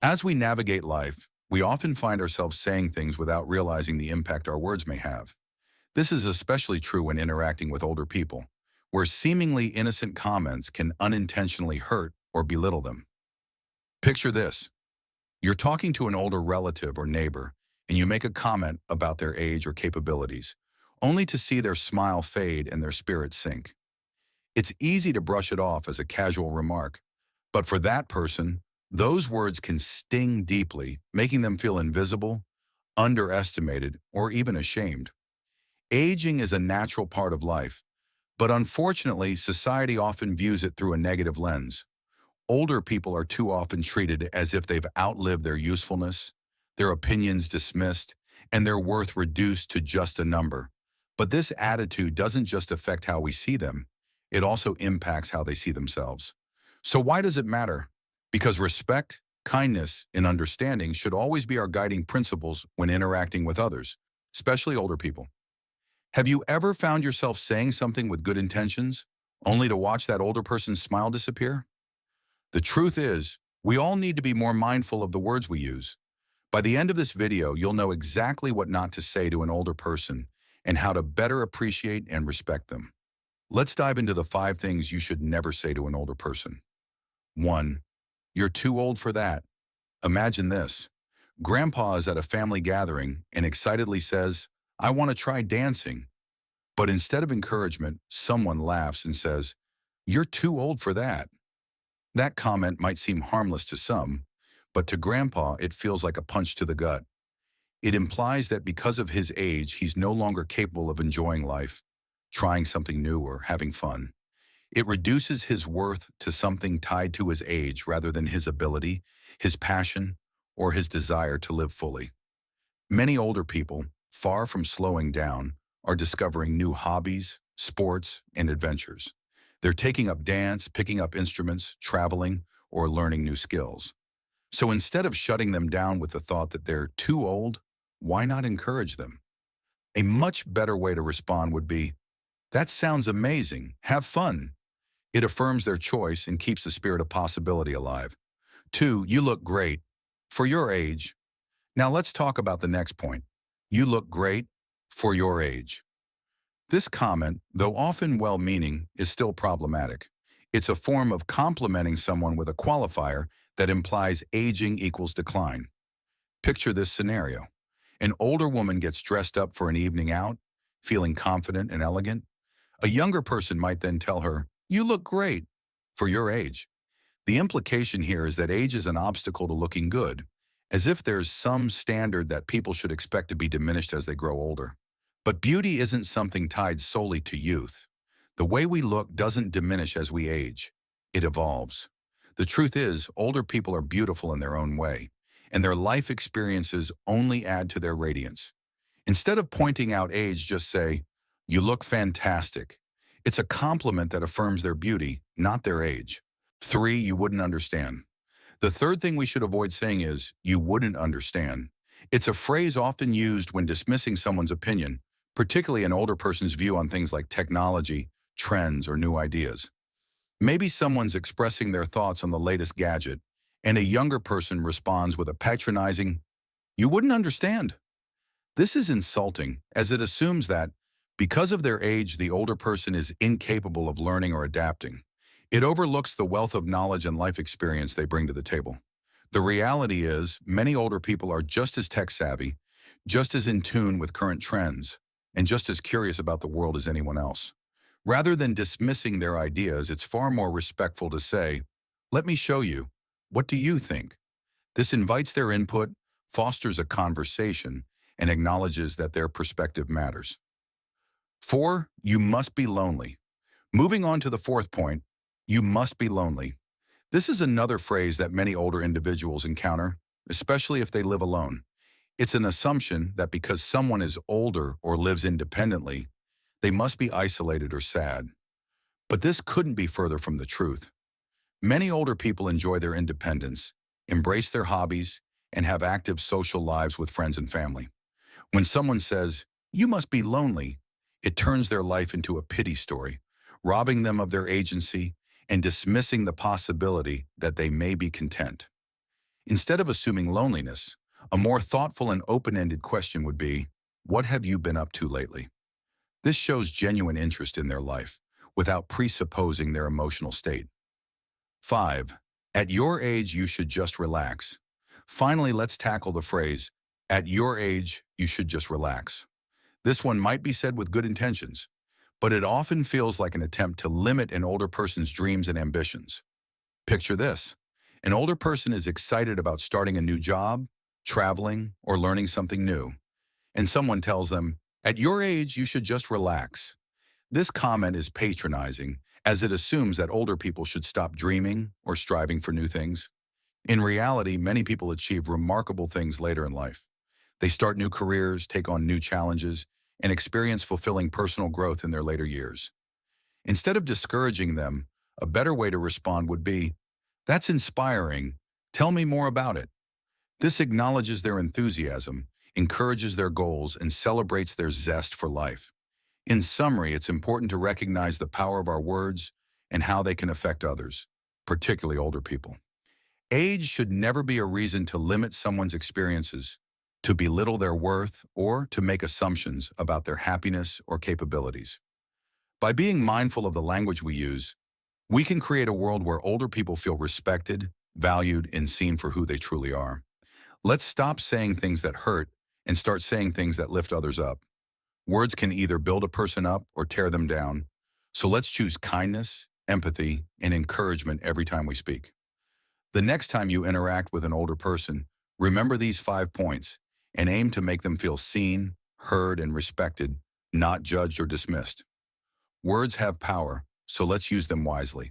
As we navigate life, we often find ourselves saying things without realizing the impact our words may have. This is especially true when interacting with older people, where seemingly innocent comments can unintentionally hurt or belittle them. Picture this. You're talking to an older relative or neighbor, and you make a comment about their age or capabilities, only to see their smile fade and their spirit sink. It's easy to brush it off as a casual remark, but for that person, those words can sting deeply, making them feel invisible, underestimated, or even ashamed. Aging is a natural part of life, but unfortunately, society often views it through a negative lens. Older people are too often treated as if they've outlived their usefulness, their opinions dismissed, and their worth reduced to just a number. But this attitude doesn't just affect how we see them, it also impacts how they see themselves. So why does it matter? Because respect, kindness, and understanding should always be our guiding principles when interacting with others, especially older people. Have you ever found yourself saying something with good intentions, only to watch that older person's smile disappear? The truth is, we all need to be more mindful of the words we use. By the end of this video, you'll know exactly what not to say to an older person and how to better appreciate and respect them. Let's dive into the 5 things you should never say to an older person. 1. You're too old for that. Imagine this. Grandpa is at a family gathering and excitedly says, "I want to try dancing." But instead of encouragement, someone laughs and says, "You're too old for that." That comment might seem harmless to some, but to Grandpa it feels like a punch to the gut. It implies that because of his age, he's no longer capable of enjoying life, trying something new, or having fun. It reduces his worth to something tied to his age rather than his ability, his passion, or his desire to live fully. Many older people, far from slowing down, are discovering new hobbies, sports, and adventures. They're taking up dance, picking up instruments, traveling, or learning new skills. So instead of shutting them down with the thought that they're too old, why not encourage them? A much better way to respond would be, "That sounds amazing. Have fun." It affirms their choice and keeps the spirit of possibility alive. 2, you look great. For your age. Now let's talk about the next point. You look great for your age. This comment, though often well-meaning, is still problematic. It's a form of complimenting someone with a qualifier that implies aging equals decline. Picture this scenario. An older woman gets dressed up for an evening out, feeling confident and elegant. A younger person might then tell her, "You look great for your age." The implication here is that age is an obstacle to looking good, as if there's some standard that people should expect to be diminished as they grow older. But beauty isn't something tied solely to youth. The way we look doesn't diminish as we age. It evolves. The truth is, older people are beautiful in their own way, and their life experiences only add to their radiance. Instead of pointing out age, just say, "You look fantastic." It's a compliment that affirms their beauty, not their age. 3, you wouldn't understand. The third thing we should avoid saying is, "You wouldn't understand." It's a phrase often used when dismissing someone's opinion, particularly an older person's view on things like technology, trends, or new ideas. Maybe someone's expressing their thoughts on the latest gadget, and a younger person responds with a patronizing, "You wouldn't understand." This is insulting, as it assumes that, because of their age, the older person is incapable of learning or adapting. It overlooks the wealth of knowledge and life experience they bring to the table. The reality is, many older people are just as tech-savvy, just as in tune with current trends, and just as curious about the world as anyone else. Rather than dismissing their ideas, it's far more respectful to say, "Let me show you. What do you think?" This invites their input, fosters a conversation, and acknowledges that their perspective matters. 4, you must be lonely. Moving on to the fourth point, you must be lonely. This is another phrase that many older individuals encounter, especially if they live alone. It's an assumption that because someone is older or lives independently, they must be isolated or sad. But this couldn't be further from the truth. Many older people enjoy their independence, embrace their hobbies, and have active social lives with friends and family. When someone says, "You must be lonely," it turns their life into a pity story, robbing them of their agency and dismissing the possibility that they may be content. Instead of assuming loneliness, a more thoughtful and open-ended question would be, what have you been up to lately? This shows genuine interest in their life, without presupposing their emotional state. 5. At your age, you should just relax. Finally, let's tackle the phrase, at your age, you should just relax. This one might be said with good intentions, but it often feels like an attempt to limit an older person's dreams and ambitions. Picture this. An older person is excited about starting a new job, traveling, or learning something new, and someone tells them, at your age, you should just relax. This comment is patronizing, as it assumes that older people should stop dreaming or striving for new things. In reality, many people achieve remarkable things later in life. They start new careers, take on new challenges, and experience fulfilling personal growth in their later years. Instead of discouraging them, a better way to respond would be, that's inspiring. Tell me more about it. This acknowledges their enthusiasm, encourages their goals, and celebrates their zest for life. In summary, it's important to recognize the power of our words and how they can affect others, particularly older people. Age should never be a reason to limit someone's experiences, to belittle their worth, or to make assumptions about their happiness or capabilities. By being mindful of the language we use, we can create a world where older people feel respected, valued, and seen for who they truly are. Let's stop saying things that hurt and start saying things that lift others up. Words can either build a person up or tear them down, so let's choose kindness, empathy, and encouragement every time we speak. The next time you interact with an older person, remember these 5 points and aim to make them feel seen, heard, and respected, not judged or dismissed. Words have power, so let's use them wisely.